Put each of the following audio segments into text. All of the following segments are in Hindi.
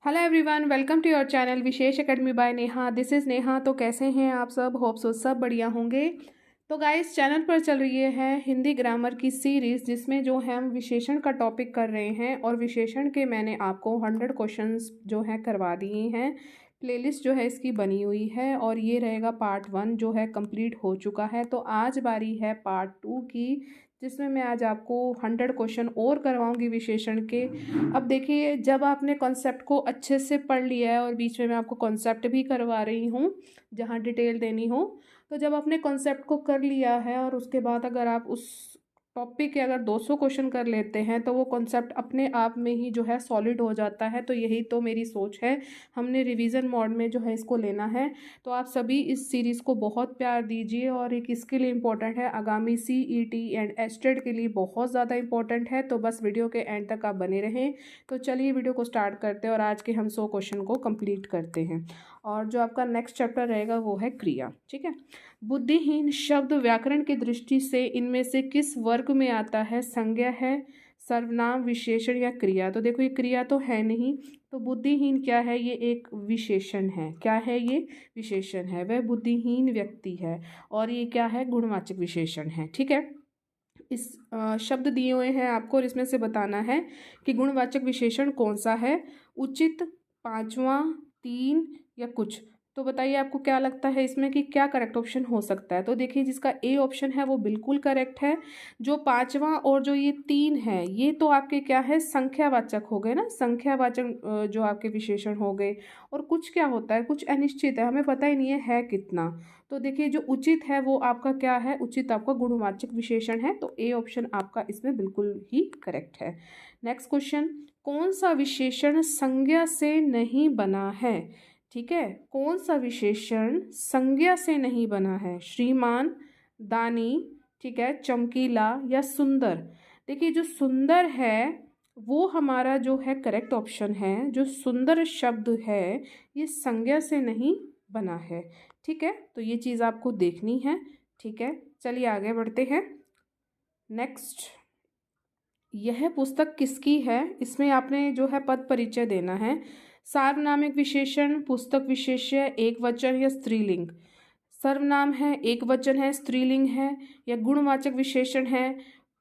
Hello everyone, welcome to your channel Vishesh academy by Neha. This is Neha. तो कैसे हैं आप सब? होप सो सब बढ़िया होंगे। तो गाइस, चैनल पर चल रही है हिंदी ग्रामर की सीरीज़, जिसमें जो है हम विशेषण का टॉपिक कर रहे हैं। और विशेषण के मैंने आपको 100 क्वेश्चंस जो है करवा दिए हैं। प्लेलिस्ट जो है इसकी बनी हुई है और ये रहेगा पार्ट 1 जो है कंप्लीट हो चुका है। तो आज बारी है पार्ट 2 की, जिसमें मैं आज आपको 100 क्वेश्चन और करवाऊंगी विशेषण के। अब देखिए, जब आपने कॉन्सेप्ट को अच्छे से पढ़ लिया है और बीच में मैं आपको कॉन्सेप्ट भी करवा रही हूँ जहाँ डिटेल देनी हो, तो जब आपने कॉन्सेप्ट को कर लिया है और उसके बाद अगर आप उस टॉपिक के अगर 200 क्वेश्चन कर लेते हैं तो वो कॉन्सेप्ट अपने आप में ही जो है सॉलिड हो जाता है। तो यही तो मेरी सोच है, हमने रिवीजन मोड में जो है इसको लेना है। तो आप सभी इस सीरीज़ को बहुत प्यार दीजिए। और एक इसके लिए इम्पोर्टेंट है, आगामी CET एंड एस्टेट के लिए बहुत ज़्यादा इंपॉर्टेंट है। तो बस वीडियो के एंड तक आप बने रहें। तो चलिए वीडियो को स्टार्ट करते हैं और आज के हम 100 क्वेश्चन को कंप्लीट करते हैं। और जो आपका नेक्स्ट चैप्टर रहेगा वो है क्रिया। ठीक है। बुद्धिहीन शब्द व्याकरण की दृष्टि से इनमें से किस वर्ग में आता है? संज्ञा है, सर्वनाम, विशेषण या क्रिया? तो देखो, ये क्रिया तो है नहीं, तो बुद्धिहीन क्या है? ये एक विशेषण है। क्या है ये? विशेषण है। वह बुद्धिहीन व्यक्ति है। और ये क्या है? गुणवाचक विशेषण है। ठीक है। इस शब्द दिए हुए हैं आपको और इसमें से बताना है कि गुणवाचक विशेषण कौन सा है। उचित, पांचवा, तीन या कुछ? तो बताइए आपको क्या लगता है इसमें कि क्या करेक्ट ऑप्शन हो सकता है? तो देखिए, जिसका ए ऑप्शन है वो बिल्कुल करेक्ट है। जो पांचवा और जो ये तीन है, ये तो आपके क्या है? संख्यावाचक हो गए ना, संख्यावाचक जो आपके विशेषण हो गए। और कुछ क्या होता है? कुछ अनिश्चित है, हमें पता ही नहीं है कितना। तो देखिए, जो उचित है वो आपका क्या है? उचित आपका गुणवाचक विशेषण है। तो ए ऑप्शन आपका इसमें बिल्कुल ही करेक्ट है। नेक्स्ट क्वेश्चन, कौन सा विशेषण संज्ञा से नहीं बना है? ठीक है, कौन सा विशेषण संज्ञा से नहीं बना है? श्रीमान, दानी, ठीक है, चमकीला या सुंदर? देखिए, जो सुंदर है वो हमारा जो है करेक्ट ऑप्शन है। जो सुंदर शब्द है ये संज्ञा से नहीं बना है। ठीक है, तो ये चीज़ आपको देखनी है। ठीक है, चलिए आगे बढ़ते हैं। नेक्स्ट, यह पुस्तक किसकी है? इसमें आपने जो है पद परिचय देना है। सार्वनामिक विशेषण, पुस्तक विशेष्य, एक वचन या स्त्रीलिंग? सर्वनाम है, एक वचन है, स्त्रीलिंग है, या गुणवाचक विशेषण है,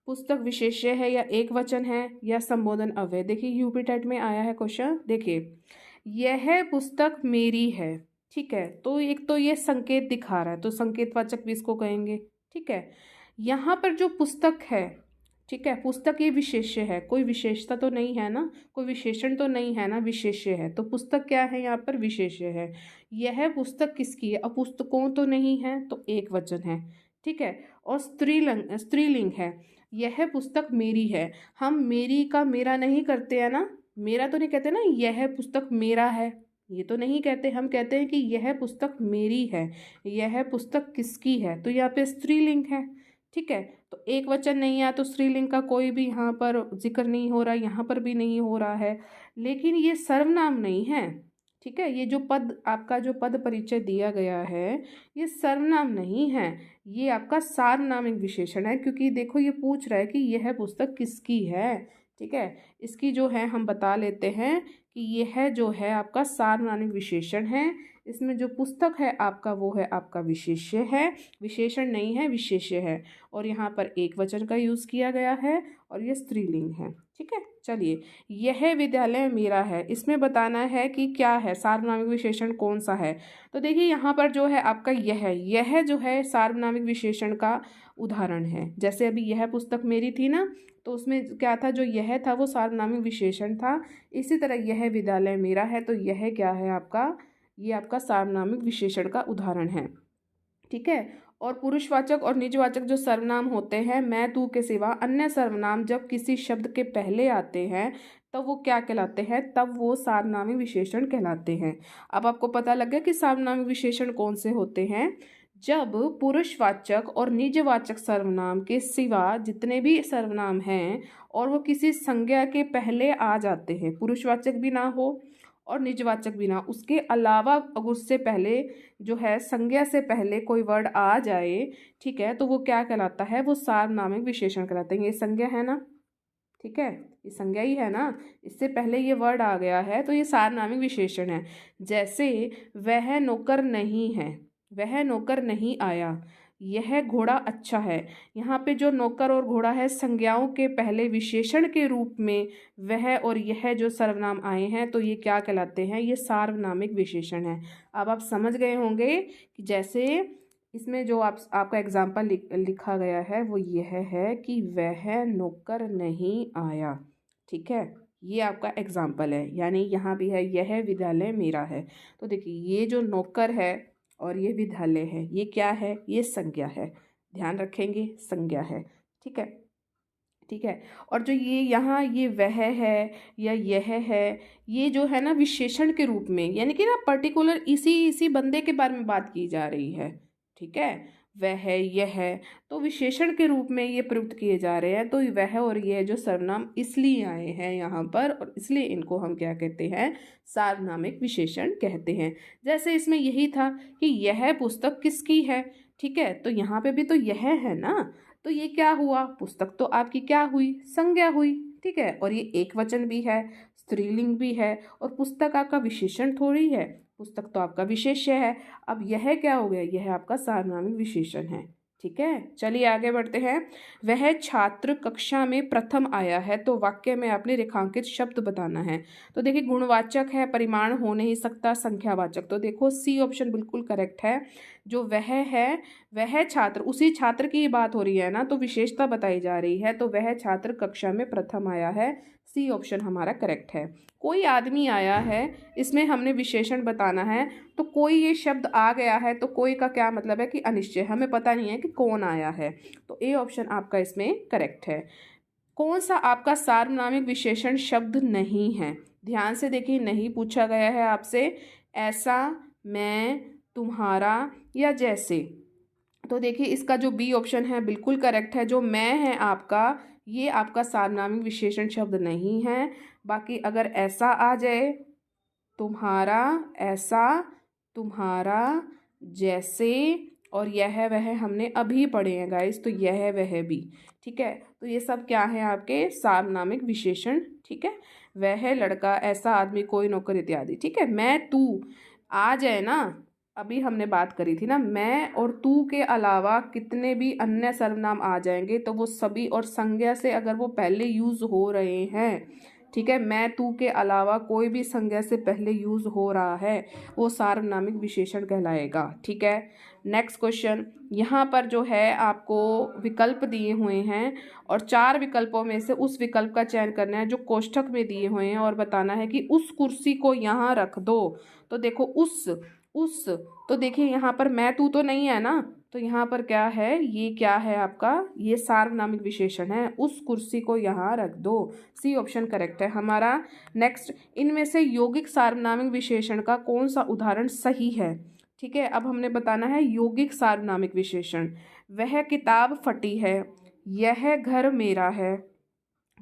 पुस्तक विशेष्य है, या एक वचन है, या संबोधन अव्यय? देखिए, यूपी टेट में आया है क्वेश्चन। देखिए, यह पुस्तक मेरी है। ठीक है, तो एक तो ये संकेत दिखा रहा है, तो संकेतवाचक भी इसको कहेंगे। ठीक है, यहाँ पर जो पुस्तक है, ठीक है, पुस्तक ये विशेष्य है, कोई विशेषता तो नहीं है ना, कोई विशेषण तो नहीं है ना, विशेष्य है। तो पुस्तक क्या है? यहाँ पर विशेष्य है। यह पुस्तक किसकी है? अब पुस्तकों तो नहीं है, तो एक वचन है। ठीक है, और स्त्रीलिंग है। यह पुस्तक मेरी है। हम मेरी का मेरा नहीं करते हैं ना, मेरा तो नहीं कहते ना, यह पुस्तक मेरा है, ये तो नहीं कहते। हम कहते हैं कि यह पुस्तक मेरी है। यह पुस्तक किसकी है? तो यहाँ पे स्त्रीलिंग है। ठीक है, तो एक वचन नहीं है तो स्त्रीलिंग का कोई भी यहाँ पर जिक्र नहीं हो रहा, यहाँ पर भी नहीं हो रहा है। लेकिन ये सर्वनाम नहीं है। ठीक है, ये जो पद आपका जो पद परिचय दिया गया है ये सर्वनाम नहीं है, ये आपका सार्वनामिक विशेषण है। क्योंकि देखो, ये पूछ रहा है कि यह पुस्तक किसकी है। ठीक है, इसकी जो है हम बता लेते हैं कि यह जो है आपका सार्वनामिक विशेषण है। इसमें जो पुस्तक है आपका वो है आपका विशेष्य है, विशेषण नहीं है, विशेष्य है। और यहाँ पर एक वचन का यूज़ किया गया है और ये स्त्रीलिंग है। ठीक है, चलिए, यह विद्यालय मेरा है, इसमें बताना है कि क्या है, सार्वनामिक विशेषण कौन सा है। तो देखिए, यहाँ पर जो है आपका यह जो है सार्वनामिक विशेषण का उदाहरण है। जैसे अभी यह पुस्तक मेरी थी ना, तो उसमें क्या था? जो यह था वो सार्वनामिक विशेषण था। इसी तरह यह विद्यालय मेरा है, तो यह क्या है आपका? ये आपका सार्वनामिक विशेषण का उदाहरण है। ठीक है, और पुरुषवाचक और निजवाचक जो सर्वनाम होते हैं, मैं तू के सिवा अन्य सर्वनाम जब किसी शब्द के पहले आते हैं तब वो क्या कहलाते हैं? तब वो सार्वनामिक विशेषण कहलाते हैं। अब आपको पता लग गया कि सार्वनामिक विशेषण कौन से होते हैं। जब पुरुषवाचक और निजवाचक सर्वनाम के सिवा जितने भी सर्वनाम हैं और वो किसी संज्ञा के पहले आ जाते हैं, पुरुषवाचक भी ना हो और निजवाचक भी ना, उसके अलावा अगर उससे पहले जो है संज्ञा से पहले कोई वर्ड आ जाए, ठीक है, तो वो क्या कहलाता है? वो सार्वनामिक विशेषण कहलाते हैं। ये संज्ञा है ना, ठीक है, ये संज्ञा ही है ना, इससे पहले ये वर्ड आ गया है तो ये सार्वनामिक विशेषण है। जैसे वह नौकर नहीं है, वह नौकर नहीं आया, यह घोड़ा अच्छा है। यहाँ पे जो नौकर और घोड़ा है संज्ञाओं के पहले विशेषण के रूप में वह और यह जो सर्वनाम आए हैं तो ये क्या कहलाते हैं, ये सार्वनामिक विशेषण है। अब आप समझ गए होंगे कि जैसे इसमें जो आपका एग्जाम्पल लिखा गया है वो यह है कि वह नौकर नहीं आया। ठीक है, ये आपका एग्जाम्पल है, यानी यहाँ भी है यह विद्यालय मेरा है। तो देखिए ये जो नौकर है और ये विद्यालय है, ये क्या है, ये संज्ञा है, ध्यान रखेंगे संज्ञा है। ठीक है, ठीक है। और जो ये यहाँ ये वह है या यह है, ये जो है ना विशेषण के रूप में, यानी कि ना पर्टिकुलर इसी बंदे के बारे में बात की जा रही है। ठीक है, वह है यह है, तो विशेषण के रूप में ये प्रयुक्त किए जा रहे हैं। तो वह और यह जो सर्वनाम इसलिए आए हैं यहाँ पर, और इसलिए इनको हम क्या कहते हैं, सार्वनामिक विशेषण कहते हैं। जैसे इसमें यही था कि यह पुस्तक किसकी है। ठीक है, तो यहाँ पे भी तो यह है ना, तो ये क्या हुआ, पुस्तक तो आपकी क्या हुई, संज्ञा हुई। ठीक है, और ये एक वचन भी है, स्त्रीलिंग भी है, और पुस्तक आपका विशेषण थोड़ी है, पुस्तक तो आपका विशेष्य है। अब यह क्या हो गया, यह आपका सार्वनामिक विशेषण है। ठीक है, चलिए आगे बढ़ते हैं। वह छात्र कक्षा में प्रथम आया है, तो वाक्य में आपने रेखांकित शब्द बताना है। तो देखिए गुणवाचक है, परिमाण हो नहीं सकता, संख्यावाचक। तो देखो सी ऑप्शन बिल्कुल करेक्ट है। जो वह है, वह छात्र, उसी छात्र की बात हो रही है ना, तो विशेषता बताई जा रही है, तो वह छात्र कक्षा में प्रथम आया है, सी ऑप्शन हमारा करेक्ट है। कोई आदमी आया है, इसमें हमने विशेषण बताना है, तो कोई ये शब्द आ गया है, तो कोई का क्या मतलब है कि अनिश्चय, हमें पता नहीं है कि कौन आया है, तो ए ऑप्शन आपका इसमें करेक्ट है। कौन सा आपका सार्वनामिक विशेषण शब्द नहीं है, ध्यान से देखिए, नहीं पूछा गया है आपसे, ऐसा, मैं, तुम्हारा या जैसे। तो देखिए इसका जो बी ऑप्शन है बिल्कुल करेक्ट है। जो मैं है आपका, ये आपका सार्वनामिक विशेषण शब्द नहीं है। बाकी अगर ऐसा आ जाए, तुम्हारा, ऐसा, तुम्हारा, जैसे, और यह वह हमने अभी पढ़े हैं गाइस, तो यह वह भी। ठीक है, तो ये सब क्या है आपके सार्वनामिक विशेषण। ठीक है, वह लड़का, ऐसा आदमी, कोई नौकर इत्यादि। ठीक है, मैं, तू आ जाए ना, अभी हमने बात करी थी ना, मैं और तू के अलावा कितने भी अन्य सर्वनाम आ जाएंगे तो वो सभी, और संज्ञा से अगर वो पहले यूज हो रहे हैं, ठीक है, मैं तू के अलावा कोई भी संज्ञा से पहले यूज हो रहा है, वो सार्वनामिक विशेषण कहलाएगा। ठीक है, नेक्स्ट क्वेश्चन, यहाँ पर जो है आपको विकल्प दिए हुए हैं, और 4 विकल्पों में से उस विकल्प का चयन करना है जो कोष्ठक में दिए हुए हैं, और बताना है कि उस कुर्सी को यहाँ रख दो। तो देखो उस, तो देखिए यहाँ पर मैं तू तो नहीं है ना, तो यहाँ पर क्या है, ये क्या है आपका, ये सार्वनामिक विशेषण है, उस कुर्सी को यहाँ रख दो, सी ऑप्शन करेक्ट है हमारा। नेक्स्ट, इनमें से यौगिक सार्वनामिक विशेषण का कौन सा उदाहरण सही है। ठीक है, अब हमने बताना है यौगिक सार्वनामिक विशेषण। वह किताब फटी है, यह घर मेरा है,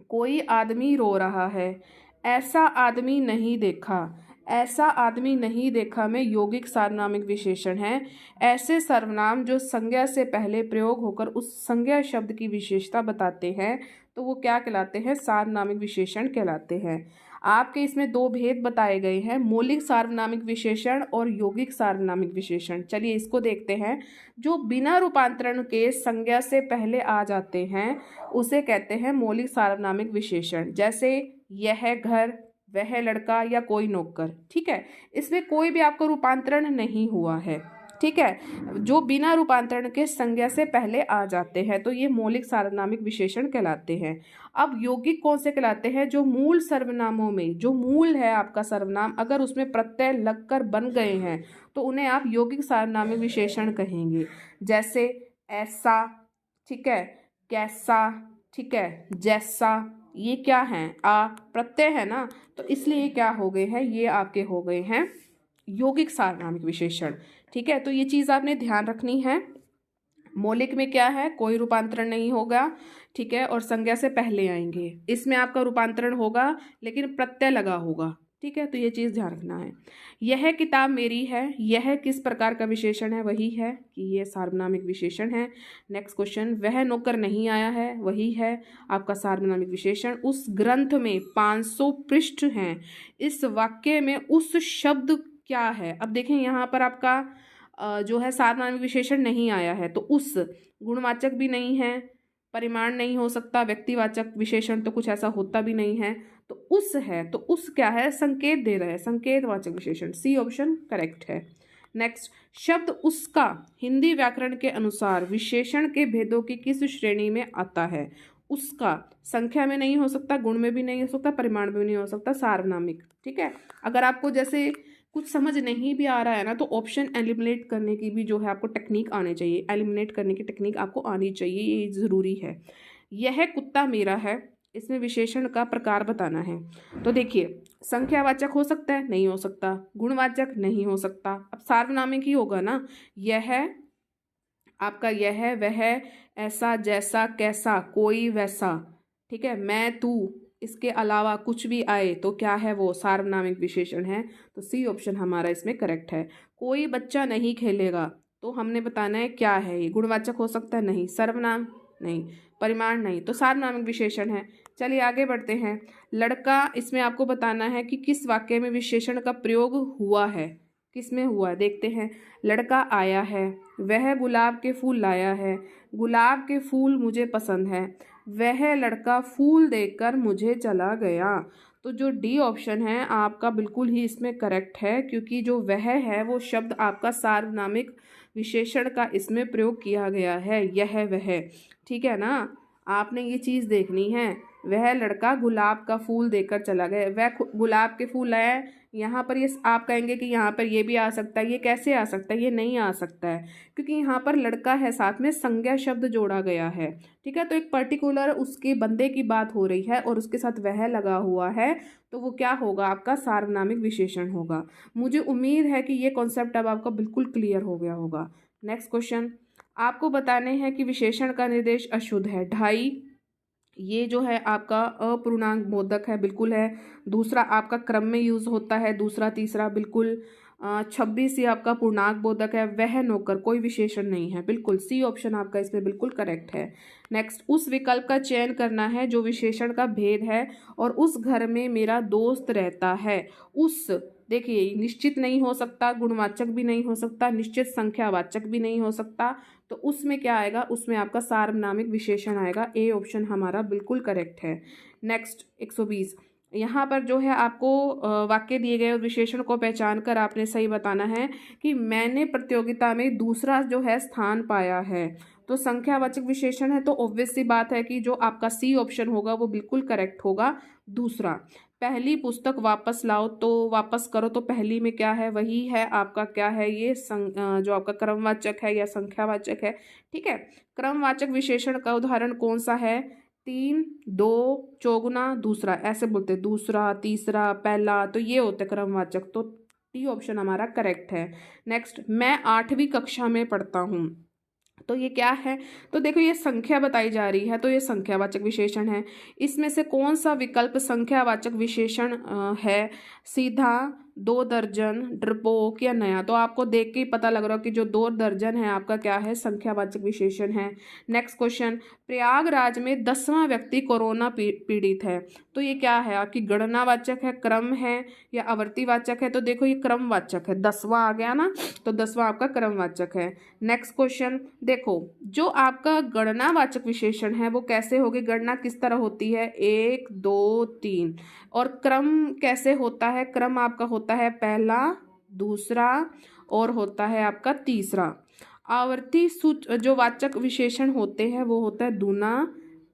कोई आदमी रो रहा है, ऐसा आदमी नहीं देखा, ऐसा आदमी नहीं देखा में यौगिक सार्वनामिक विशेषण है। ऐसे सर्वनाम जो संज्ञा से पहले प्रयोग होकर उस संज्ञा शब्द की विशेषता बताते हैं तो वो क्या कहलाते हैं, सार्वनामिक विशेषण कहलाते हैं। आपके इसमें 2 भेद बताए गए हैं, मौलिक सार्वनामिक विशेषण और यौगिक सार्वनामिक विशेषण। चलिए इसको देखते हैं। जो बिना रूपांतरण के संज्ञा से पहले आ जाते हैं उसे कहते हैं मौलिक सार्वनामिक विशेषण। जैसे यह घर, वह लड़का या कोई नौकर। ठीक है, इसमें कोई भी आपको रूपांतरण नहीं हुआ है। ठीक है, जो बिना रूपांतरण के संज्ञा से पहले आ जाते हैं तो ये मौलिक सार्वनामिक विशेषण कहलाते हैं। अब यौगिक कौन से कहलाते हैं, जो मूल सर्वनामों में, जो मूल है आपका सर्वनाम, अगर उसमें प्रत्यय लगकर बन गए हैं तो उन्हें आप यौगिक सार्वनामिक विशेषण कहेंगे। जैसे ऐसा, ठीक है, कैसा, ठीक है, जैसा, ये क्या है, आ प्रत्यय है ना, तो इसलिए क्या हो गए हैं, ये आपके हो गए हैं यौगिक सार्वनामिक विशेषण। ठीक है, तो ये चीज़ आपने ध्यान रखनी है। मौलिक में क्या है, कोई रूपांतरण नहीं होगा। ठीक है, और संज्ञा से पहले आएंगे, इसमें आपका रूपांतरण होगा लेकिन प्रत्यय लगा होगा। ठीक है, तो ये चीज़ ध्यान रखना है। यह किताब मेरी है, यह किस प्रकार का विशेषण है, वही है कि ये सार्वनामिक विशेषण है। नेक्स्ट क्वेश्चन, वह नौकर नहीं आया है, वही है आपका सार्वनामिक विशेषण। उस ग्रंथ में 500 पृष्ठ हैं, इस वाक्य में उस शब्द क्या है। अब देखें यहाँ पर आपका जो है सार्वनामिक विशेषण नहीं आया है, तो उस गुणवाचक भी नहीं है, परिमाण नहीं हो सकता, व्यक्तिवाचक विशेषण तो कुछ ऐसा होता भी नहीं है, तो उस है, तो उस क्या है, संकेत दे रहा है, संकेतवाचक विशेषण, सी ऑप्शन करेक्ट है। नेक्स्ट, शब्द उसका हिंदी व्याकरण के अनुसार विशेषण के भेदों की किस श्रेणी में आता है। उसका संख्या में नहीं हो सकता, गुण में भी नहीं हो सकता, परिमाण में भी नहीं हो सकता, सार्वनामिक। ठीक है, अगर आपको जैसे कुछ समझ नहीं भी आ रहा है ना, तो ऑप्शन एलिमिनेट करने की भी जो है आपको टेक्निक आनी चाहिए, एलिमिनेट करने की टेक्निक आपको आनी चाहिए, ये ज़रूरी है। यह कुत्ता मेरा है, इसमें विशेषण का प्रकार बताना है। तो देखिए, संख्यावाचक हो सकता है, नहीं हो सकता, गुणवाचक नहीं हो सकता, अब सार्वनामिक ही होगा ना। यह आपका यह वह, ऐसा, जैसा, कैसा, कोई, वैसा। ठीक है, मैं, तू, इसके अलावा कुछ भी आए तो क्या है, वो सार्वनामिक विशेषण है। तो सी ऑप्शन हमारा इसमें करेक्ट है। कोई बच्चा नहीं खेलेगा, तो हमने बताना है क्या है ये, गुणवाचक हो सकता है, नहीं, सर्वनाम नहीं, परिमाण नहीं, तो सार्वनामिक विशेषण है। चलिए आगे बढ़ते हैं। लड़का, इसमें आपको बताना है कि किस वाक्य में विशेषण का प्रयोग हुआ है, किस में हुआ है, देखते हैं। लड़का आया है, वह गुलाब के फूल लाया है, गुलाब के फूल मुझे पसंद है, वह लड़का फूल देखकर मुझे चला गया। तो जो डी ऑप्शन है आपका बिल्कुल ही इसमें करेक्ट है, क्योंकि जो वह है वो शब्द आपका सार्वनामिक विशेषण का इसमें प्रयोग किया गया है, यह वह। ठीक है ना, आपने ये चीज़ देखनी है। वह लड़का गुलाब का फूल देकर चला गया, वह गुलाब के फूल लाया है। यहाँ पर ये आप कहेंगे कि यहाँ पर ये भी आ सकता है, ये कैसे आ सकता है, ये नहीं आ सकता है, क्योंकि यहाँ पर लड़का है, साथ में संज्ञा शब्द जोड़ा गया है। ठीक है, तो एक पर्टिकुलर उसके बंदे की बात हो रही है और उसके साथ वह लगा हुआ है, तो वो क्या होगा, आपका सार्वनामिक विशेषण होगा। मुझे उम्मीद है कि ये कॉन्सेप्ट अब आपका बिल्कुल क्लियर हो गया होगा। नेक्स्ट क्वेश्चन, आपको बताने हैं कि विशेषण का निर्देश अशुद्ध है। ढाई, ये जो है आपका अपूर्णांक बोधक है, बिल्कुल है। दूसरा आपका क्रम में यूज होता है, दूसरा तीसरा बिल्कुल। 26 ये आपका पूर्णांक बोधक है। वह नौकर कोई विशेषण नहीं है, बिल्कुल सी ऑप्शन आपका इसमें बिल्कुल करेक्ट है। नेक्स्ट, उस विकल्प का चयन करना है जो विशेषण का भेद है और उस घर में मेरा दोस्त रहता है। उस, देखिए, निश्चित नहीं हो सकता, गुणवाचक भी नहीं हो सकता, निश्चित संख्यावाचक भी नहीं हो सकता, तो उसमें क्या आएगा, उसमें आपका सार्वनामिक विशेषण आएगा। ए ऑप्शन हमारा बिल्कुल करेक्ट है। नेक्स्ट 120, यहाँ पर जो है आपको वाक्य दिए गए विशेषण को पहचान कर आपने सही बताना है कि मैंने प्रतियोगिता में दूसरा जो है स्थान पाया है। तो संख्यावाचक विशेषण है, तो ऑब्वियस सी बात है कि जो आपका सी ऑप्शन होगा वो बिल्कुल करेक्ट होगा। दूसरा, पहली पुस्तक वापस लाओ, तो वापस करो, तो पहली में क्या है, वही है आपका क्या है, ये जो आपका क्रमवाचक है या संख्यावाचक है। ठीक है, क्रमवाचक विशेषण का उदाहरण कौन सा है, 3, 2, चौगुना, दूसरा, ऐसे बोलते हैं, दूसरा, तीसरा, पहला, तो ये होते क्रमवाचक, तो टी ऑप्शन हमारा करेक्ट है। नेक्स्ट, मैं 8वीं कक्षा में पढ़ता हूँ, तो ये क्या है, तो देखो ये संख्या बताई जा रही है, तो ये संख्यावाचक विशेषण है। इसमें से कौन सा विकल्प संख्यावाचक विशेषण है, सीधा, 2 दर्जन, डरपोक या नया। तो आपको देख के ही पता लग रहा है कि जो 2 दर्जन है आपका क्या है, संख्यावाचक विशेषण है। नेक्स्ट क्वेश्चन, प्रयागराज में 10वां व्यक्ति कोरोना पीड़ित है, तो ये क्या है, आपकी गणनावाचक है, क्रम है या आवर्तीवाचक है। तो देखो ये क्रमवाचक है, 10वां आ गया ना, तो 10वां आपका क्रमवाचक है। नेक्स्ट क्वेश्चन देखो, जो आपका गणनावाचक विशेषण है वो कैसे होगी, गणना किस तरह होती है, 1, 2, 3, और क्रम कैसे होता है, क्रम आपका होता है पहला, दूसरा और होता है आपका तीसरा। आवर्ती जो वाचक विशेषण होते हैं वो होता है दूना,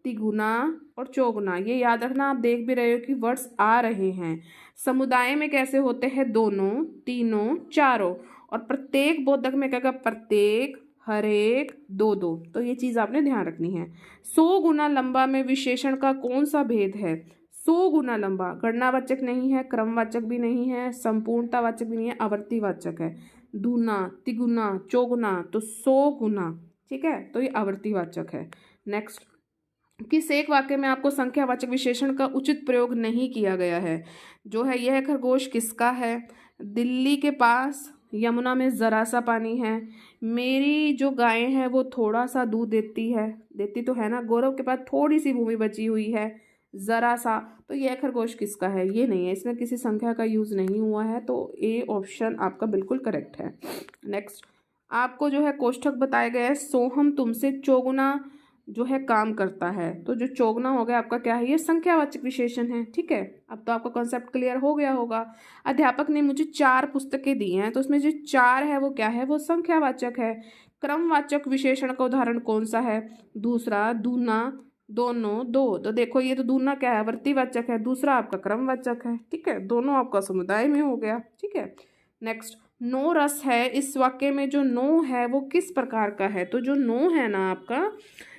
तिगुना और चौगुना। ये याद रखना, आप देख भी रहे हो कि वर्ड्स आ रहे हैं। समुदाय में कैसे होते हैं, दोनों, तीनों, चारों, और प्रत्येक बोधक में क्या, प्रत्येक, हर एक, 2, 2, तो ये चीज़ आपने ध्यान रखनी है। 100 गुना लंबा में विशेषण का कौन सा भेद है, 100 गुना लंबा गणनावाचक नहीं है, क्रमवाचक भी नहीं है, संपूर्णतावाचक भी नहीं है, आवर्तीवाचक है। दूना, तिगुना, चौगुना, तो 100 गुना। ठीक है, तो ये आवर्तीवाचक है। नेक्स्ट, किस एक वाक्य में आपको संख्यावाचक विशेषण का उचित प्रयोग नहीं किया गया है। जो है यह खरगोश किसका है, दिल्ली के पास यमुना में ज़रा सा पानी है, मेरी जो गायें हैं वो थोड़ा सा दूध देती तो है ना, गौरव के पास थोड़ी सी भूमि बची हुई है, ज़रा सा। तो यह खरगोश किसका है, ये नहीं है, इसमें किसी संख्या का यूज़ नहीं हुआ है, तो ए ऑप्शन आपका बिल्कुल करेक्ट है। नेक्स्ट आपको जो है कोष्ठक बताया गया है, सोहम तुमसे चौगुना जो है काम करता है, तो जो चौगुना हो गया आपका क्या है, ये संख्यावाचक विशेषण है। ठीक है, अब तो आपका कॉन्सेप्ट क्लियर हो गया होगा। अध्यापक ने मुझे 4 पुस्तकें दी हैं, तो उसमें जो 4 है वो क्या है, वो संख्यावाचक है। क्रमवाचक विशेषण का उदाहरण कौन सा है, दूसरा, दूना, दोनों, दो। तो देखो ये तो दूना क्या है, वर्तीवाचक है, दूसरा आपका क्रमवाचक है। ठीक है, दोनों आपका समुदाय में हो गया। ठीक है, नेक्स्ट नो रस है, इस वाक्य में जो नो है वो किस प्रकार का है, तो जो नो है ना आपका,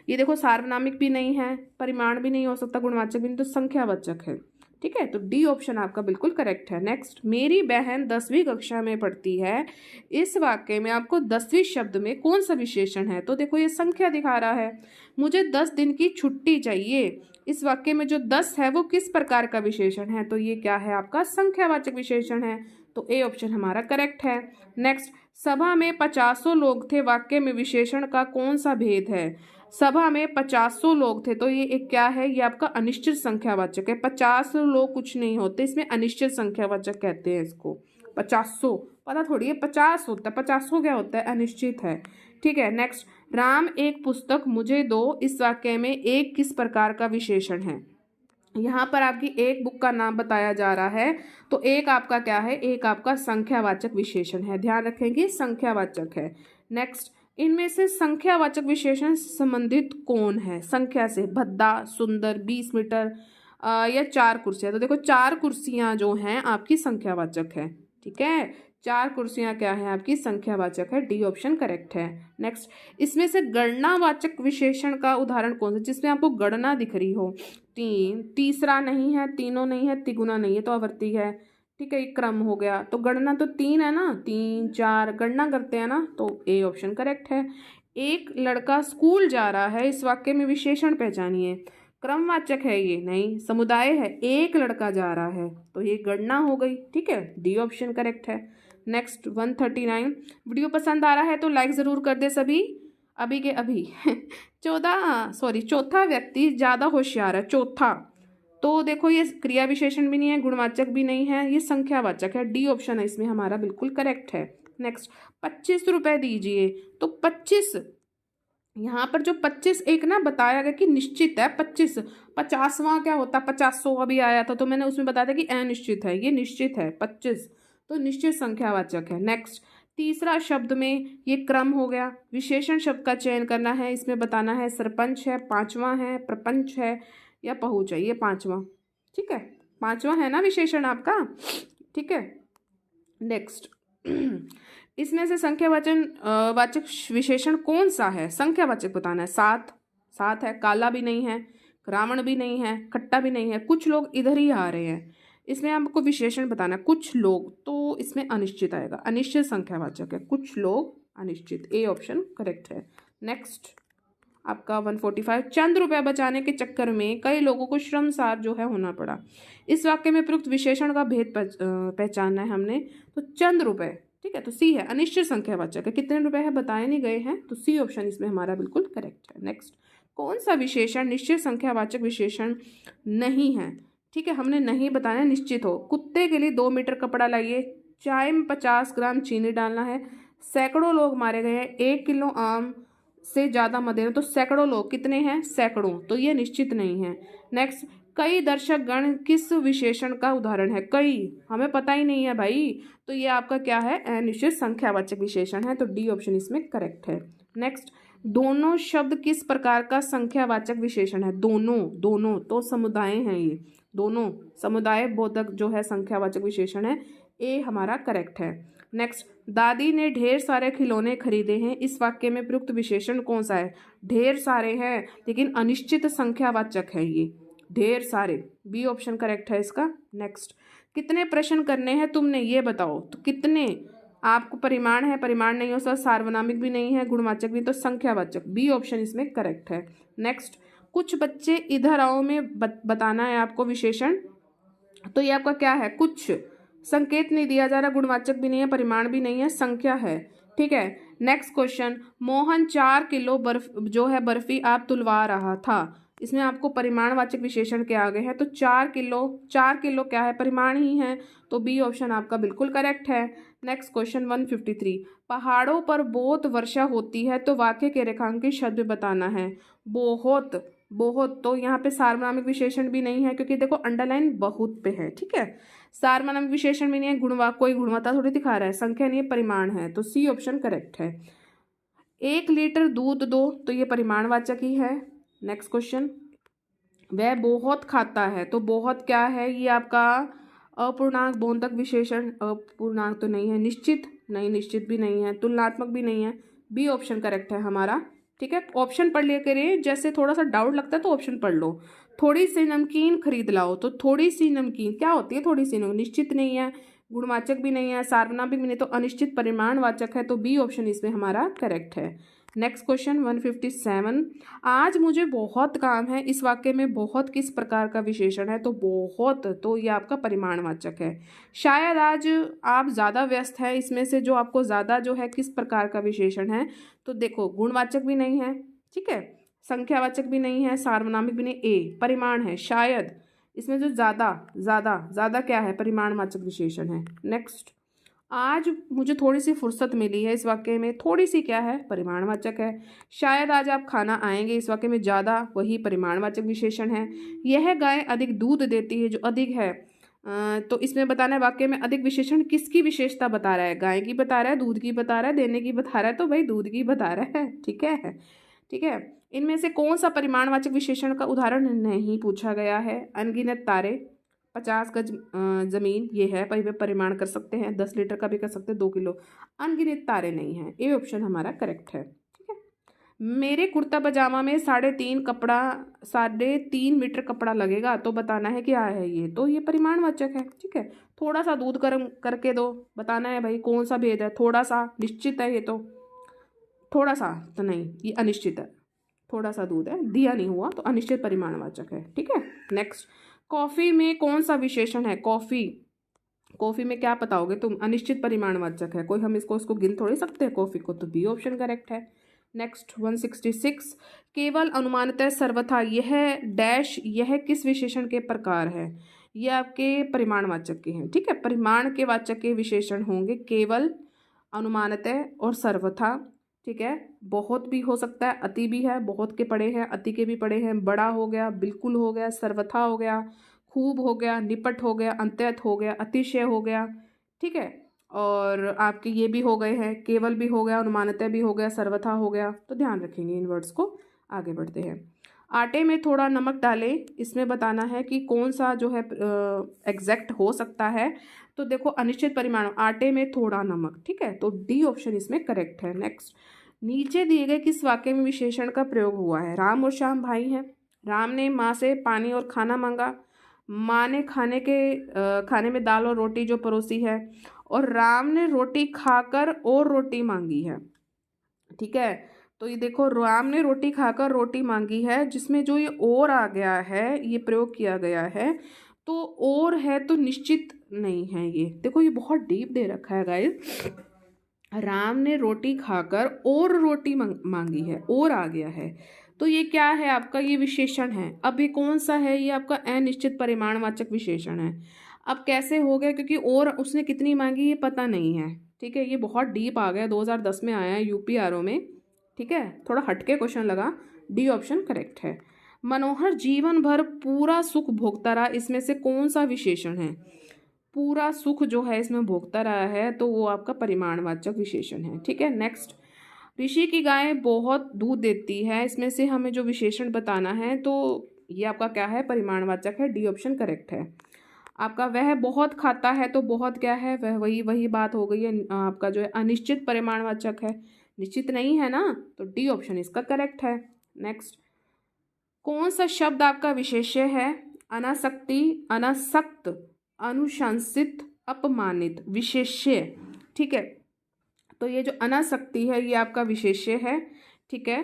ये देखो सार्वनामिक भी नहीं है, परिमाण भी नहीं हो सकता, गुणवाचक भी नहीं, तो संख्यावाचक है। ठीक है, तो डी ऑप्शन आपका बिल्कुल करेक्ट है। नेक्स्ट मेरी बहन 10वीं कक्षा में पढ़ती है, इस वाक्य में आपको 10वीं शब्द में कौन सा विशेषण है, तो देखो ये संख्या दिखा रहा है। मुझे 10 दिन की छुट्टी चाहिए, इस वाक्य में जो 10 है वो किस प्रकार का विशेषण है, तो ये क्या है आपका संख्यावाचक विशेषण है, तो ए ऑप्शन हमारा करेक्ट है। नेक्स्ट सभा में 50 लोग थे, वाक्य में विशेषण का कौन सा भेद है, सभा में 50 लोग थे, तो ये एक क्या है, ये आपका अनिश्चित संख्यावाचक है। 50 लोग कुछ नहीं होते, इसमें अनिश्चित संख्यावाचक कहते हैं इसको। 50 पता थोड़ी है 50 होता है, 50 क्या होता है, अनिश्चित है। ठीक है, नेक्स्ट राम एक पुस्तक मुझे दो, इस वाक्य में एक किस प्रकार का विशेषण है, यहाँ पर आपकी एक बुक का नाम बताया जा रहा है, तो एक आपका क्या है, एक आपका संख्यावाचक विशेषण है, ध्यान रखेंगे संख्यावाचक है। नेक्स्ट इनमें से संख्यावाचक विशेषण संबंधित कौन है, संख्या से, भद्दा, सुंदर, 20 मीटर या 4 कुर्सियां, तो देखो 4 कुर्सियां जो हैं आपकी संख्यावाचक है। ठीक है, 4 कुर्सियां क्या है आपकी संख्यावाचक है, डी ऑप्शन करेक्ट है। नेक्स्ट इसमें से गणनावाचक विशेषण का उदाहरण कौन सा, जिसमें आपको गणना दिख रही हो, 3, तीसरा नहीं है, तीनों नहीं है, तिगुना नहीं है, तो आवर्ती है। ठीक है, एक क्रम हो गया, तो गणना तो 3 है ना, 3, 4 गणना करते हैं ना, तो ए ऑप्शन करेक्ट है। एक लड़का स्कूल जा रहा है, इस वाक्य में विशेषण पहचानिए, क्रमवाचक है ये नहीं, समुदाय है, एक लड़का जा रहा है, तो ये गणना हो गई। ठीक है, डी ऑप्शन करेक्ट है। नेक्स्ट 139, वीडियो पसंद आ रहा है तो लाइक ज़रूर कर दे सभी, अभी के अभी। चौथा व्यक्ति ज़्यादा होशियार है, चौथा, तो देखो ये क्रिया विशेषण भी नहीं है, गुणवाचक भी नहीं है, ये संख्यावाचक है, डी ऑप्शन है इसमें हमारा बिल्कुल करेक्ट है। नेक्स्ट 25 रुपए दीजिए, तो 25, यहाँ पर जो 25 एक ना बताया गया कि निश्चित है, 25, 50वां क्या होता है, 50 अभी आया था, तो मैंने उसमें बताया था कि अनिश्चित है, ये निश्चित है 25, तो निश्चित संख्यावाचक है। नेक्स्ट तीसरा शब्द में ये क्रम हो गया, विशेषण शब्द का चयन करना है, इसमें बताना है सरपंच है, 5वां है, प्रपंच है या पहुँच है, ये 5वां। ठीक है, 5वां है ना विशेषण आपका। ठीक है, नेक्स्ट इसमें से संख्यावाचक वाचक विशेषण कौन सा है, संख्यावाचक बताना है, 7 है, काला भी नहीं है, रावण भी नहीं है, खट्टा भी नहीं है, कुछ लोग इधर ही आ रहे हैं, इसमें आपको विशेषण बताना है, कुछ लोग, तो इसमें अनिश्चित आएगा, अनिश्चित संख्यावाचक है, कुछ लोग अनिश्चित, ए ऑप्शन करेक्ट है। नेक्स्ट आपका 145, चंद रुपया बचाने के चक्कर में कई लोगों को श्रमसार जो है होना पड़ा, इस वाक्य में प्रयुक्त विशेषण का भेद पहचानना है हमने, तो चंद रुपए। ठीक है, तो सी है, अनिश्चित संख्यावाचक है, कितने रुपए है बताए नहीं गए हैं, तो सी ऑप्शन इसमें हमारा बिल्कुल करेक्ट है। नेक्स्ट कौन सा विशेषण निश्चित संख्यावाचक विशेषण नहीं है, ठीक है, हमने नहीं बताना, निश्चित हो, कुत्ते के लिए 2 मीटर कपड़ा लाइए, चाय में 50 ग्राम चीनी डालना है, सैकड़ों लोग मारे गए हैं, 1 किलो आम से ज़्यादा मत देना, तो सैकड़ों लोग कितने हैं, सैकड़ों, तो ये निश्चित नहीं है। नेक्स्ट कई दर्शक गण किस विशेषण का उदाहरण है, कई हमें पता ही नहीं है भाई, तो ये आपका क्या है, अनिश्चित संख्यावाचक विशेषण है, तो डी ऑप्शन इसमें करेक्ट है। नेक्स्ट दोनों शब्द किस प्रकार का संख्यावाचक विशेषण है, दोनों तो समुदाय हैं, ये दोनों समुदाय बोधक जो है संख्यावाचक विशेषण है, ए हमारा करेक्ट है। नेक्स्ट दादी ने ढेर सारे खिलौने खरीदे हैं, इस वाक्य में प्रयुक्त विशेषण कौन सा है, ढेर सारे हैं लेकिन अनिश्चित संख्यावाचक है ये, ढेर सारे, बी ऑप्शन करेक्ट है इसका। नेक्स्ट कितने प्रश्न करने हैं तुमने ये बताओ, तो कितने आपको परिमाण है, परिमाण नहीं हो सकता, सार्वनामिक भी नहीं है, गुणवाचक भी, तो संख्यावाचक, बी ऑप्शन इसमें करेक्ट है। नेक्स्ट कुछ बच्चे इधर आओ में बताना है आपको विशेषण। तो ये आपका क्या है, कुछ, संकेत नहीं दिया जा रहा, गुणवाचक भी नहीं है, परिमाण भी नहीं है, संख्या है। ठीक है, नेक्स्ट क्वेश्चन, मोहन 4 किलो बर्फ जो है बर्फी आप तुलवा रहा था, इसमें आपको परिमाणवाचक विशेषण के आगे है, तो 4 किलो, 4 किलो क्या है, परिमाण ही है, तो बी ऑप्शन आपका बिल्कुल करेक्ट है। नेक्स्ट क्वेश्चन 153, पहाड़ों पर बहुत वर्षा होती है तो वाक्य के रेखांकित शब्द बताना है। बहुत, बहुत, तो यहाँ पे सार्वनामिक विशेषण भी नहीं है क्योंकि देखो अंडरलाइन बहुत पे है। ठीक है, सार्वनामिक विशेषण भी नहीं है, कोई गुणवत्ता थोड़ी दिखा रहा है, संख्या नहीं है, परिमाण है, तो सी ऑप्शन करेक्ट है। 1 लीटर दूध दो, तो ये परिमाणवाचक ही है। नेक्स्ट क्वेश्चन, वह बहुत खाता है, तो बहुत क्या है, ये आपका अपूर्णांक बोधक विशेषण, अपूर्णांक तो नहीं है, निश्चित नहीं, निश्चित भी नहीं है, तुलनात्मक भी नहीं है, बी ऑप्शन करेक्ट है हमारा। ठीक है, ऑप्शन पढ़ लिया करिए, जैसे थोड़ा सा डाउट लगता है तो ऑप्शन पढ़ लो। थोड़ी सी नमकीन खरीद लाओ, तो थोड़ी सी नमकीन क्या होती है, थोड़ी सी नमकीन, निश्चित नहीं है, गुणवाचक भी नहीं है, सार्वनामिक भी नहीं, तो अनिश्चित परिमाणवाचक है, तो बी ऑप्शन इसमें हमारा करेक्ट है। नेक्स्ट क्वेश्चन 157, आज मुझे बहुत काम है, इस वाक्य में बहुत किस प्रकार का विशेषण है, तो बहुत, तो ये आपका परिमाणवाचक है। शायद आज आप ज़्यादा व्यस्त है, इसमें से जो आपको ज़्यादा जो है किस प्रकार का विशेषण है, तो देखो गुणवाचक भी नहीं है, ठीक है, संख्यावाचक भी नहीं है, सार्वनामिक भी नहीं, ए परिमाण है, शायद इसमें जो ज़्यादा ज़्यादा ज़्यादा क्या है, परिमाणवाचक विशेषण है। नेक्स्ट, आज मुझे थोड़ी सी फुर्सत मिली है, इस वाक्य में थोड़ी सी क्या है, परिमाणवाचक है। शायद आज आप खाना आएंगे, इस वाक्य में ज़्यादा, वही परिमाणवाचक विशेषण है। यह गाय अधिक दूध देती है, जो अधिक है, तो इसमें बताना है वाक्य में अधिक विशेषण किसकी विशेषता बता रहा है, गाय की बता रहा है, दूध की बता रहा है, देने की बता रहा है, तो भाई दूध की बता रहा है। ठीक है, ठीक है, इनमें से कौन सा परिमाणवाचक विशेषण का उदाहरण नहीं पूछा गया है, अनगिनत तारे, 50 गज जमीन, ये है परिमाण कर सकते हैं, 10 लीटर का भी कर सकते हैं, 2 किलो, अनगिनत तारे नहीं है, ए ऑप्शन हमारा करेक्ट है। ठीक है, मेरे कुर्ता पजामा में 3.5 मीटर कपड़ा लगेगा, तो बताना है क्या है ये, तो ये परिमाणवाचक है। ठीक है, थोड़ा सा दूध गर्म करके दो, बताना है भाई कौन सा भेद है, थोड़ा सा निश्चित है ये, तो थोड़ा सा तो नहीं, ये अनिश्चित है, थोड़ा सा दूध है, दिया नहीं हुआ, तो अनिश्चित परिमाणवाचक है। ठीक है, नेक्स्ट, कॉफ़ी में कौन सा विशेषण है, कॉफ़ी, कॉफ़ी में क्या बताओगे तुम, अनिश्चित परिमाणवाचक है, कोई हम इसको गिन थोड़ी सकते हैं कॉफ़ी को, तो बी ऑप्शन करेक्ट है। नेक्स्ट 166, केवल अनुमानतः सर्वथा, यह डैश, यह किस विशेषण के प्रकार है, ये आपके परिमाणवाचक के हैं। ठीक है, परिमाण के वाचक के विशेषण होंगे केवल, अनुमानतः और सर्वथा। ठीक है, बहुत भी हो सकता है, अति भी है, बहुत के पड़े हैं, अति के भी पड़े हैं, बड़ा हो गया, बिल्कुल हो गया, सर्वथा हो गया, खूब हो गया, निपट हो गया, अंत्यत हो गया, अतिशय हो गया। ठीक है, और आपके ये भी हो गए हैं, केवल भी हो गया, अनुमानतः भी हो गया, सर्वथा हो गया, तो ध्यान रखेंगे इन वर्ड्स को। आगे बढ़ते हैं, आटे में थोड़ा नमक डालें, इसमें बताना है कि कौन सा जो है एग्जैक्ट हो सकता है, तो देखो अनिश्चित परिमाण, आटे में थोड़ा नमक। ठीक है, तो डी ऑप्शन इसमें करेक्ट है। नेक्स्ट, नीचे दिए गए किस वाक्य में विशेषण का प्रयोग हुआ है, राम और श्याम भाई हैं, राम ने माँ से पानी और खाना मांगा, माँ ने खाने में दाल और रोटी जो परोसी है, और राम ने रोटी खाकर और रोटी मांगी है। ठीक है, तो ये देखो राम ने रोटी खाकर रोटी मांगी है, जिसमें जो ये और आ गया है, ये प्रयोग किया गया है, तो और है तो निश्चित नहीं है, ये देखो ये बहुत डीप दे रखा है गाइस, राम ने रोटी खाकर और रोटी मांगी है, और आ गया है, तो ये क्या है आपका, ये विशेषण है। अब ये कौन सा है, ये आपका अनिश्चित परिमाणवाचक विशेषण है। अब कैसे हो गया, क्योंकि और उसने कितनी मांगी ये पता नहीं है। ठीक है, ये बहुत डीप आ गया, 2010 में आया है यूपीआरओ में। ठीक है, थोड़ा हटके क्वेश्चन लगा, डी ऑप्शन करेक्ट है। मनोहर जीवन भर पूरा सुख भोगता रहा, इसमें से कौन सा विशेषण है, पूरा सुख जो है इसमें भोगता रहा है, तो वो आपका परिमाणवाचक विशेषण है। ठीक है, नेक्स्ट, ऋषि की गाय बहुत दूध देती है, इसमें से हमें जो विशेषण बताना है, तो ये आपका क्या है, परिमाणवाचक है, डी ऑप्शन करेक्ट है। आपका वह बहुत खाता है, तो बहुत क्या है, वह वही बात हो गई है, आपका जो है अनिश्चित परिमाणवाचक है, निश्चित नहीं है ना, तो डी ऑप्शन इसका करेक्ट है। नेक्स्ट, कौन सा शब्द आपका विशेष्य है, अनासक्ति, अनासक्त, अनुशंसित, अपमानित, विशेष्य। ठीक है, तो ये जो अनासक्ति है ये आपका विशेष्य है। ठीक है,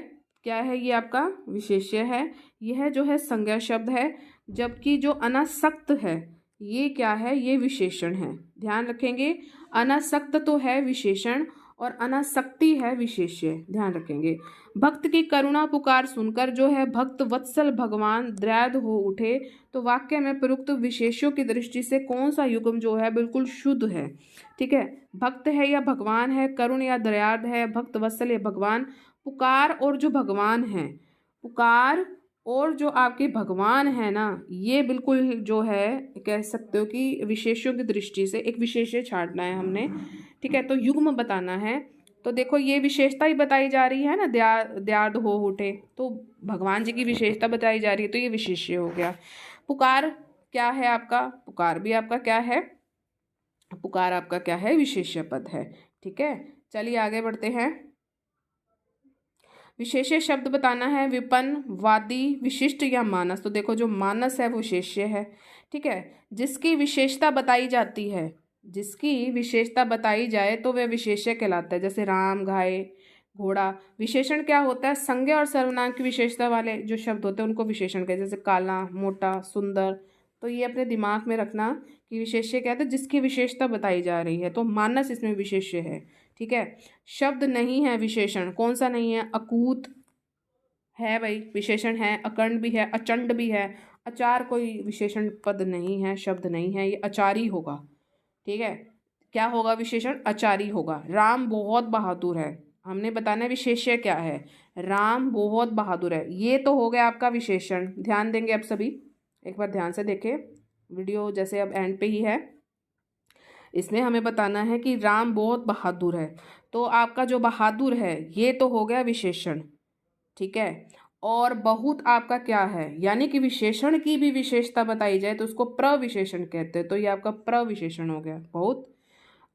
क्या है, ये आपका विशेष्य है, यह जो है संज्ञा शब्द है, जबकि जो अनासक्त है ये क्या है, ये विशेषण है। ध्यान रखेंगे, अनासक्त तो है विशेषण और अनासक्ति है विशेष्य, ध्यान रखेंगे। भक्त की करुणा पुकार सुनकर जो है भक्त वत्सल भगवान द्रैध हो उठे, तो वाक्य में प्रयुक्त विशेष्यों की दृष्टि से कौन सा युग्म जो है बिल्कुल शुद्ध है। ठीक है, भक्त है या भगवान है, करुण या दयार्द है, भक्त वत्सल या भगवान। पुकार और जो भगवान है, पुकार और जो आपके भगवान है ना, ये बिल्कुल जो है कह सकते हो कि विशेष्यों की दृष्टि से एक विशेष्य छांटना है हमने। ठीक है, तो युग्म बताना है। तो देखो ये विशेषता ही बताई जा रही है ना, दयार्द हो उठे, तो भगवान जी की विशेषता बताई जा रही है, तो ये विशेष्य हो गया। पुकार क्या है आपका, पुकार भी आपका क्या है, पुकार आपका क्या है, विशेष्य पद है। ठीक है, चलिए आगे बढ़ते हैं। विशेष्य शब्द बताना है, विपन्न, वादी, विशिष्ट या मानस। तो देखो जो मानस है वो विशेष्य है। ठीक है, जिसकी विशेषता बताई जाती है, जिसकी विशेषता बताई जाए तो वह विशेष्य कहलाता है। जैसे राम, गाय, घोड़ा। विशेषण क्या होता है, संज्ञा और सर्वनाम की विशेषता वाले जो शब्द होते हैं उनको विशेषण कहते हैं। जैसे काला, मोटा, सुंदर। तो ये अपने दिमाग में रखना कि विशेष्य क्या है, तो जिसकी विशेषता बताई जा रही है, तो मानस इसमें विशेष्य है। ठीक है, शब्द नहीं है विशेषण, कौन सा नहीं है, अकूत है भाई, विशेषण है। अकर्ण भी है, अचंड भी है। अचार कोई विशेषण पद नहीं है, शब्द नहीं है, ये अचारी होगा। ठीक है, क्या होगा, विशेषण अचारी होगा। राम बहुत बहादुर है, हमने बताना है विशेष्य क्या है, राम बहुत बहादुर है, ये तो हो गया आपका विशेषण। ध्यान देंगे अब सभी, एक बार ध्यान से देखें वीडियो, जैसे अब एंड पे ही है। इसमें हमें बताना है कि राम बहुत बहादुर है, तो आपका जो बहादुर है ये तो हो गया विशेषण। ठीक है, और बहुत आपका क्या है, यानी कि विशेषण की भी विशेषता बताई जाए तो उसको प्रविशेषण कहते हैं, तो ये आपका प्रविशेषण हो गया बहुत।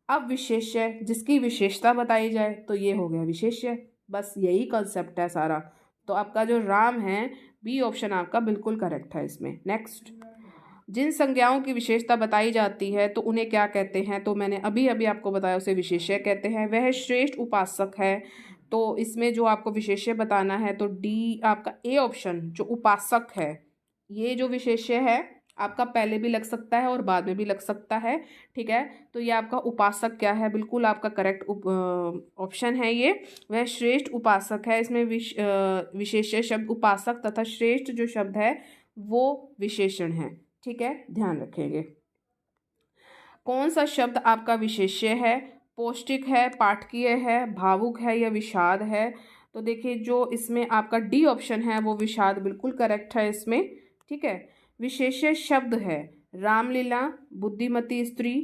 अब विशेष्य, जिसकी विशेषता बताई जाए तो ये हो गया विशेष्य। बस यही कंसेप्ट है सारा। तो आपका जो राम है, बी ऑप्शन आपका बिल्कुल करेक्ट है इसमें। नेक्स्ट, जिन संज्ञाओं की विशेषता बताई जाती है तो उन्हें क्या कहते हैं, तो मैंने अभी अभी आपको बताया उसे विशेष्य कहते हैं। वह श्रेष्ठ उपासक है, तो इसमें जो आपको विशेष्य बताना है तो डी आपका ए ऑप्शन, जो उपासक है, ये जो विशेष्य है आपका पहले भी लग सकता है और बाद में भी लग सकता है। ठीक है, तो ये आपका उपासक क्या है, बिल्कुल आपका करेक्ट ऑप्शन है ये। वह श्रेष्ठ उपासक है, इसमें विशेष्य शब्द उपासक तथा श्रेष्ठ जो शब्द है वो विशेषण है। ठीक है, ध्यान रखेंगे। कौन सा शब्द आपका विशेष्य है, पौष्टिक है, पाठकीय है, भावुक है या विषाद है। तो देखिए जो इसमें आपका डी ऑप्शन है वो विषाद बिल्कुल करेक्ट है इसमें। ठीक है, विशेष्य शब्द है रामलीला, बुद्धिमती स्त्री,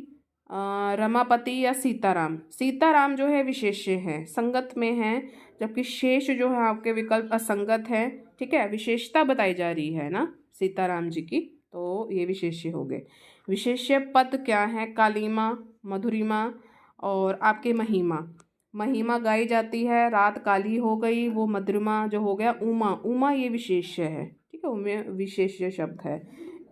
रमापति या सीताराम। सीताराम जो है विशेष्य है, संगत में है, जबकि शेष जो है आपके विकल्प असंगत है। ठीक है, विशेषता बताई जा रही है ना सीताराम जी की, तो ये विशेष्य हो गए। विशेष्य पद क्या है, कालीमा, मधुरिमा और आपके महिमा। महिमा गाई जाती है, रात काली हो गई, वो मधुरिमा जो हो गया उमा। उमा ये विशेष्य है। ठीक है, उमे विशेष्य शब्द है,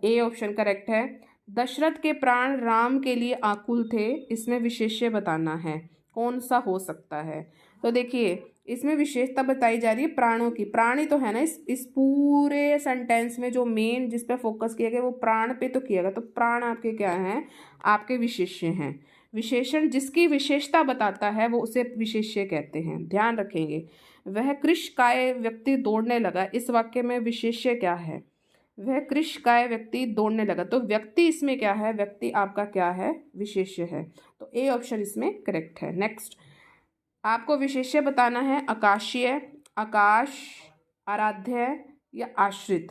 ए ऑप्शन करेक्ट है। दशरथ के प्राण राम के लिए आकुल थे, इसमें विशेष्य बताना है, कौन सा हो सकता है। तो देखिए इसमें विशेषता बताई जा रही है प्राणों की। प्राणी तो है ना इस पूरे सेंटेंस में जो मेन जिस पे फोकस किया गया वो प्राण पे तो किया गया, तो प्राण आपके क्या हैं, आपके विशेष्य हैं। विशेषण जिसकी विशेषता बताता है वो उसे विशेष्य कहते हैं, ध्यान रखेंगे। वह कृशकाय व्यक्ति दौड़ने लगा, इस वाक्य में विशेष्य क्या है, वह कृशकाय व्यक्ति दौड़ने लगा, तो व्यक्ति इसमें क्या है, व्यक्ति आपका क्या है, विशेष्य है, तो ए ऑप्शन इसमें करेक्ट है। नेक्स्ट, आपको विशेष्य बताना है आकाशीय, आकाश, आराध्य या आश्रित।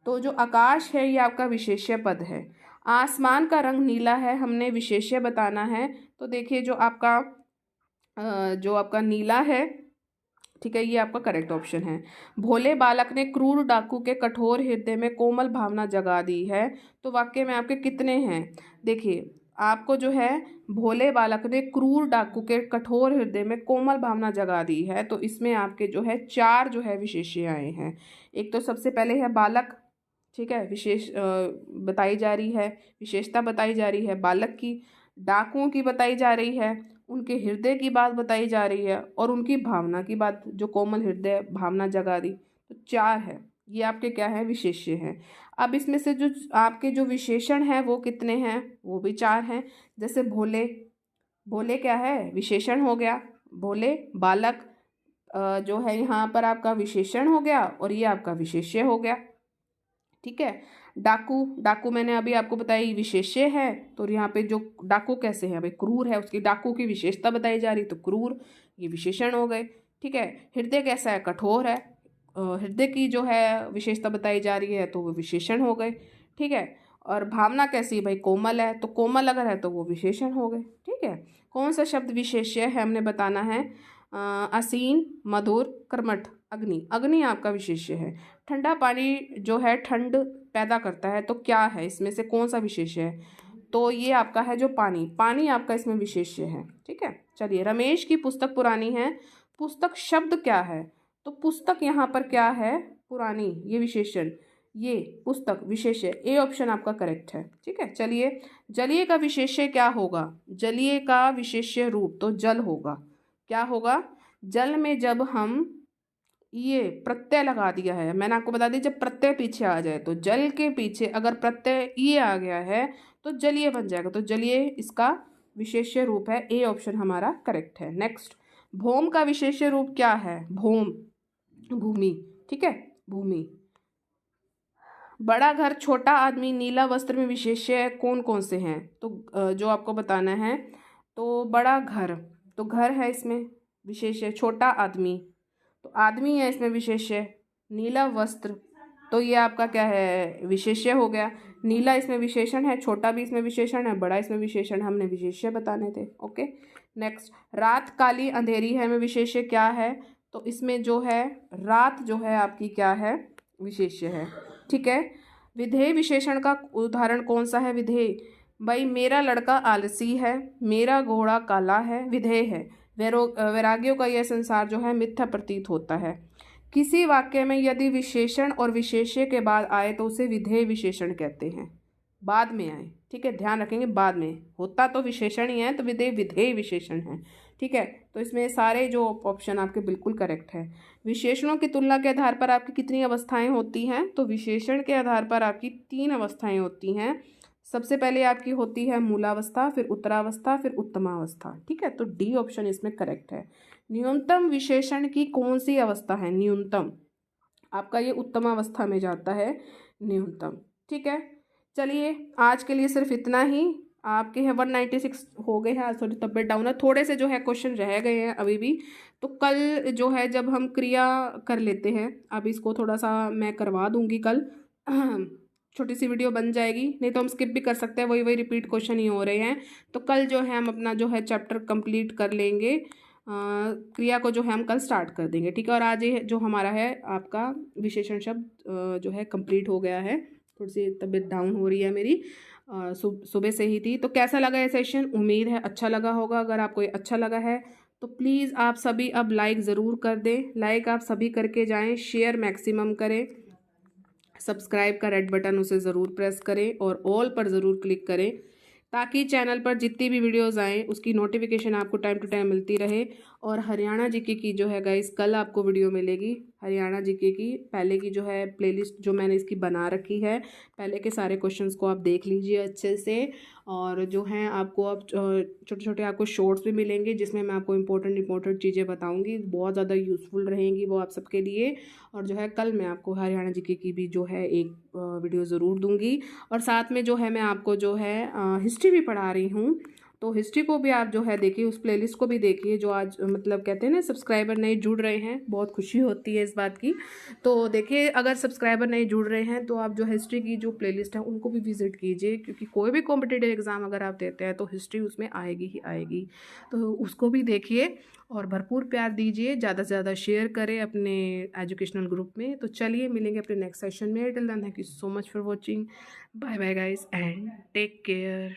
तो जो आकाश है ये आपका विशेष्य पद है। आसमान का रंग नीला है, हमने विशेष्य बताना है, तो देखिए जो आपका नीला है, ठीक है, ये आपका करेक्ट ऑप्शन है। भोले बालक ने क्रूर डाकू के कठोर हृदय में कोमल भावना जगा दी है, तो वाक्य में आपके कितने हैं, देखिए आपको जो है भोले बालक ने क्रूर डाकू के कठोर हृदय में कोमल भावना जगा दी है, तो इसमें आपके जो है 4 जो है विशेष्य आए हैं। एक तो सबसे पहले है बालक, ठीक है, विशेष बताई जा रही है, विशेषता बताई जा रही है बालक की। डाकुओं की बताई जा रही है, उनके हृदय की बात बताई जा रही है और उनकी भावना की बात, जो कोमल हृदय भावना जगा दी। तो 4 है, ये आपके क्या है, विशेष्य हैं। अब इसमें से जो आपके जो विशेषण हैं वो कितने हैं, वो भी 4 हैं। जैसे भोले, भोले क्या है, विशेषण हो गया। भोले, बालक जो है यहाँ पर आपका विशेषण हो गया और ये आपका विशेष्य हो गया। ठीक है। डाकू, डाकू मैंने अभी आपको बताई विशेष्य है, तो यहाँ पे जो डाकू कैसे है भाई, क्रूर है, उसकी डाकू की विशेषता बताई जा रही, तो क्रूर ये विशेषण हो गए। ठीक है। हृदय कैसा है, कठोर है, हृदय की जो है विशेषता बताई जा रही है, तो वो विशेषण हो गए। ठीक है। और भावना कैसी भाई, कोमल है, तो कोमल अगर है तो वो विशेषण हो गए। ठीक है। कौन सा शब्द विशेष्य है हमने बताना है, आसीन, मधुर, कर्मठ, अग्नि, अग्नि आपका विशेष्य है। ठंडा पानी जो है ठंड पैदा करता है, तो क्या है इसमें से कौन सा विशेष्य है, तो ये आपका है जो पानी, पानी आपका इसमें विशेष्य है। ठीक है। चलिए, रमेश की पुस्तक पुरानी है, पुस्तक शब्द क्या है, तो पुस्तक यहाँ पर क्या है, पुरानी, ये विशेषण, ये पुस्तक विशेष्य, ए ऑप्शन आपका करेक्ट है। ठीक है। चलिए, जलीय का विशेष्य क्या होगा, जलीय का विशेष्य रूप तो जल होगा। क्या होगा, जल में जब हम ये प्रत्यय लगा दिया है, मैंने आपको बता दी जब प्रत्यय पीछे आ जाए, तो जल के पीछे अगर प्रत्यय ये आ गया है तो जलीय बन जाएगा, तो जलीय इसका विशेष्य रूप है, ए ऑप्शन हमारा करेक्ट है। नेक्स्ट, भौम का विशेष्य रूप क्या है, भौम, भूमि। ठीक है, भूमि। बड़ा घर, छोटा आदमी, नीला वस्त्र में विशेष्य कौन कौन से हैं, तो जो आपको बताना है, तो बड़ा घर, तो घर है इसमें विशेष्य, छोटा आदमी, तो आदमी है इसमें विशेष्य, नीला वस्त्र, तो ये आपका क्या है, विशेष्य हो गया। नीला इसमें विशेषण है, छोटा भी इसमें विशेषण है, बड़ा इसमें विशेषण, हमने विशेष्य बताने थे। ओके। नेक्स्ट, रात काली अंधेरी है में विशेष्य क्या है, तो इसमें जो है रात जो है आपकी क्या है, विशेष्य है। ठीक है। विधेय विशेषण का उदाहरण कौन सा है, विधेय, भाई मेरा लड़का आलसी है, मेरा घोड़ा काला है, विधेय है। वैरागियों का यह संसार जो है मिथ्या प्रतीत होता है। किसी वाक्य में यदि विशेषण और विशेष्य के बाद आए तो उसे विधेय विशेषण कहते हैं, बाद में आए। ठीक है, ध्यान रखेंगे, बाद में, होता तो विशेषण ही है, तो विधेय विशेषण है। ठीक है। तो इसमें सारे जो ऑप्शन आपके बिल्कुल करेक्ट है। विशेषणों की तुलना के आधार पर आपकी कितनी अवस्थाएं होती हैं, तो विशेषण के आधार पर आपकी 3 अवस्थाएं होती हैं। सबसे पहले आपकी होती है मूलावस्था, फिर उत्तरावस्था, फिर उत्तमावस्था। ठीक है। तो डी ऑप्शन इसमें करेक्ट है। न्यूनतम विशेषण की कौन सी अवस्था है, न्यूनतम, आपका ये उत्तमावस्था में जाता है, न्यूनतम। ठीक है। चलिए, आज के लिए सिर्फ इतना ही। आपके हैं 196 हो गए हैं, आज थोड़ी तबीयत डाउन है, थोड़े से जो है क्वेश्चन रह गए हैं अभी भी, तो कल जो है जब हम क्रिया कर लेते हैं, अब इसको थोड़ा सा मैं करवा दूंगी कल, छोटी सी वीडियो बन जाएगी, नहीं तो हम स्किप भी कर सकते हैं, वही वही रिपीट क्वेश्चन ही हो रहे हैं। तो कल जो है हम अपना जो है चैप्टर कंप्लीट कर लेंगे, क्रिया को जो है हम कल स्टार्ट कर देंगे। ठीक है। और आज ये जो हमारा है आपका विशेषण शब्द जो है कंप्लीट हो गया है। थोड़ी सी तबीयत डाउन हो रही है मेरी, सुबह से ही थी। तो कैसा लगा ये सेशन, उम्मीद है अच्छा लगा होगा। अगर आपको ये अच्छा लगा है तो प्लीज़ आप सभी अब लाइक ज़रूर कर दें, लाइक आप सभी करके जाएं, शेयर मैक्सिमम करें, सब्सक्राइब का रेड बटन उसे ज़रूर प्रेस करें और ऑल पर ज़रूर क्लिक करें, ताकि चैनल पर जितनी भी वीडियोस आएँ उसकी नोटिफिकेशन आपको टाइम टू टाइम मिलती रहे। और हरियाणा जीके की जो है गाइस कल आपको वीडियो मिलेगी, हरियाणा जीके की पहले की जो है प्लेलिस्ट जो मैंने इसकी बना रखी है, पहले के सारे क्वेश्चंस को आप देख लीजिए अच्छे से। और जो हैं आपको अब छोटे छोटे आपको शॉर्ट्स भी मिलेंगे, जिसमें मैं आपको इंपॉर्टेंट चीज़ें बताऊँगी, बहुत ज़्यादा यूज़फुल रहेंगी वो आप सबके लिए। और जो है कल मैं आपको हरियाणा जीके की भी जो है एक वीडियो ज़रूर दूँगी। और साथ में जो है मैं आपको जो है हिस्ट्री भी पढ़ा रही हूँ, तो हिस्ट्री को भी आप जो है देखिए, उस प्लेलिस्ट को भी देखिए। जो आज मतलब कहते हैं ना सब्सक्राइबर नए जुड़ रहे हैं, बहुत खुशी होती है इस बात की। तो देखिए, अगर सब्सक्राइबर नए जुड़ रहे हैं तो आप जो हिस्ट्री की जो प्लेलिस्ट है उनको भी विजिट कीजिए, क्योंकि कोई भी कॉम्पिटिटिव एग्ज़ाम अगर आप देते हैं तो हिस्ट्री उसमें आएगी ही आएगी, तो उसको भी देखिए और भरपूर प्यार दीजिए, ज़्यादा से ज़्यादा शेयर करें अपने एजुकेशनल ग्रुप में। तो चलिए मिलेंगे अपने नेक्स्ट सेशन में। Till then thank you so much for watching, bye bye guys and take care.